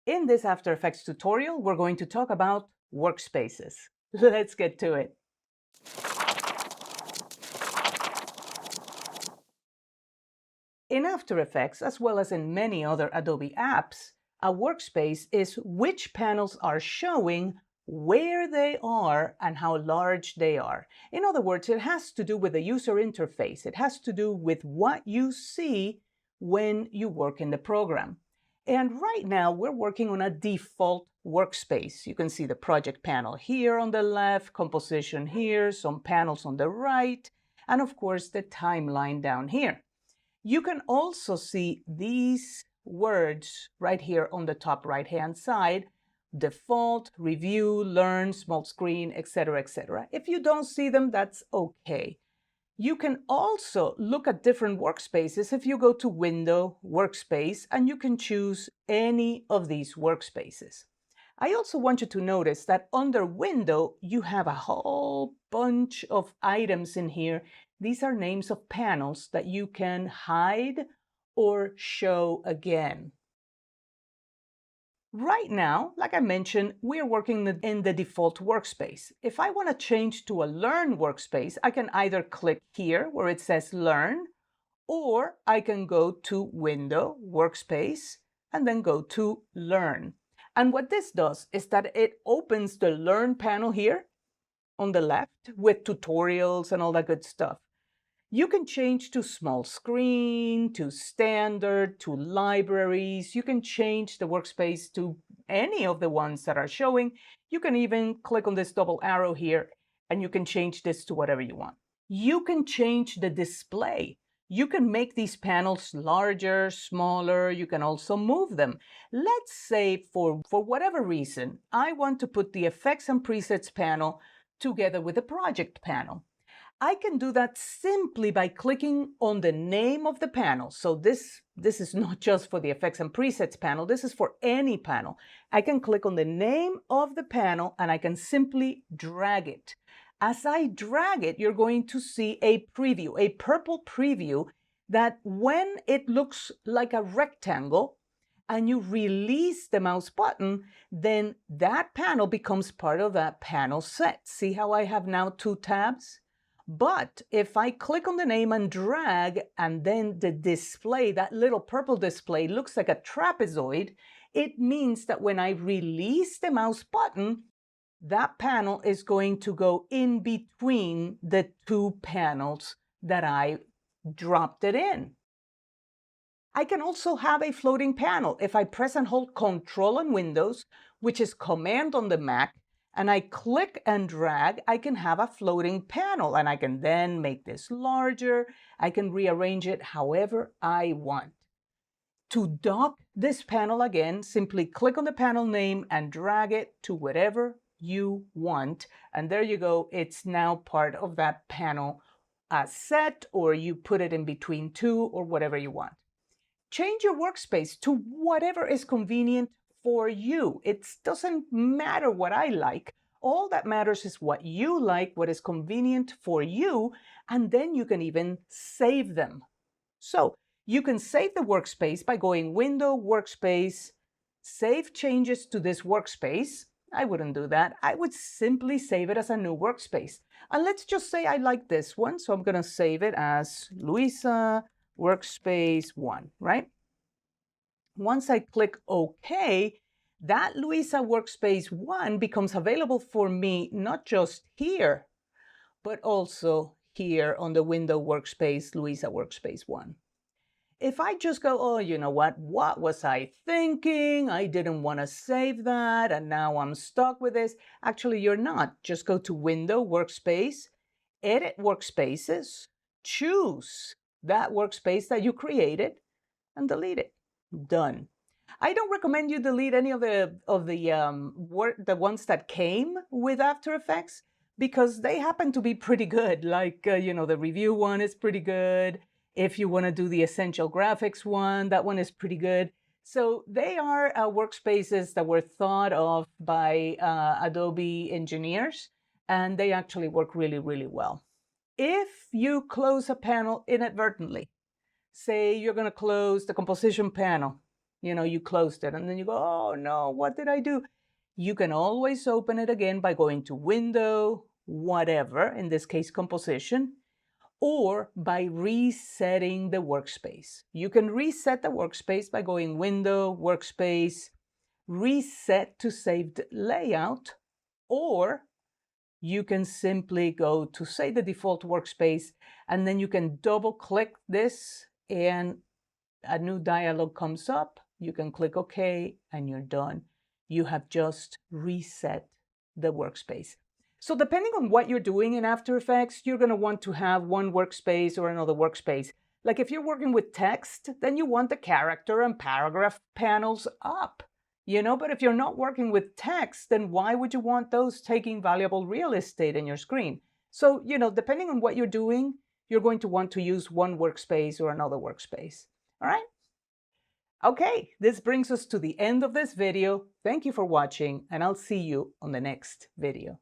In this After Effects tutorial, we're going to talk about workspaces. Let's get to it. In After Effects, as well as in many other Adobe apps, a workspace is which panels are showing, where they are, and how large they are. In other words, it has to do with the user interface. It has to do with what you see when you work in the program. And right now, we're working on a default workspace. You can see the project panel here on the left, composition here, some panels on the right, and of course, the timeline down here. You can also see these words right here on the top right-hand side: default, review, learn, small screen, etc., etc. If you don't see them, that's okay. You can also look at different workspaces if you go to Window, Workspace, and you can choose any of these workspaces. I also want you to notice that under Window, you have a whole bunch of items in here. These are names of panels that you can hide or show again. Right now, like I mentioned, we're working in the default workspace. If I want to change to a Learn workspace, I can either click here where it says Learn, or I can go to Window, Workspace, and then go to Learn. And what this does is that it opens the Learn panel here on the left with tutorials and all that good stuff. You can change to small screen, to standard, to libraries. You can change the workspace to any of the ones that are showing. You can even click on this double arrow here, and you can change this to whatever you want. You can change the display. You can make these panels larger, smaller. You can also move them. Let's say for whatever reason, I want to put the Effects and Presets panel together with the Project panel. I can do that simply by clicking on the name of the panel. So this is not just for the Effects and Presets panel. This is for any panel. I can click on the name of the panel and I can simply drag it. As I drag it, you're going to see a preview, a purple preview, that when it looks like a rectangle and you release the mouse button, then that panel becomes part of that panel set. See how I have now two tabs? But if I click on the name and drag, and then the display, that little purple display, looks like a trapezoid, it means that when I release the mouse button, that panel is going to go in between the two panels that I dropped it in. I can also have a floating panel. If I press and hold Control on Windows, which is Command on the Mac, and I click and drag, I can have a floating panel, and I can then make this larger. I can rearrange it however I want. To dock this panel again, simply click on the panel name and drag it to whatever you want. And there you go. It's now part of that panel set, or you put it in between two, or whatever you want. Change your workspace to whatever is convenient for you. It doesn't matter what I like. All that matters is what you like, what is convenient for you, and then you can even save them. So you can save the workspace by going Window, Workspace, Save Changes to this workspace. I wouldn't do that. I would simply save it as a new workspace. And let's just say I like this one, so I'm going to save it as Luisa Workspace 1, right? Once I click OK, that Luisa Workspace 1 becomes available for me not just here, but also here on the Window Workspace, Luisa Workspace 1. If I just go, oh, you know what was I thinking? I didn't want to save that, and now I'm stuck with this. Actually, you're not. Just go to Window, Workspace, Edit Workspaces, choose that workspace that you created, and delete it. Done. I don't recommend you delete any of the ones that came with After Effects, because they happen to be pretty good. Like, the review one is pretty good. If you want to do the essential graphics one, that one is pretty good. So they are workspaces that were thought of by Adobe engineers, and they actually work really, really well. If you close a panel inadvertently, say you're going to close the composition panel, you closed it and then you go, oh no, what did I do? You can always open it again by going to Window, whatever, in this case, Composition, or by resetting the workspace. You can reset the workspace by going Window, Workspace, Reset to saved layout, or you can simply go to, say, the default workspace, and then you can double click this and a new dialog comes up. You can click OK and you're done. You have just reset the workspace. So depending on what you're doing in After Effects, you're going to want to have one workspace or another workspace. Like if you're working with text, then you want the character and paragraph panels up. But if you're not working with text, then why would you want those taking valuable real estate in your screen? So, depending on what you're doing, you're going to want to use one workspace or another workspace. All right? Okay, this brings us to the end of this video. Thank you for watching, and I'll see you on the next video.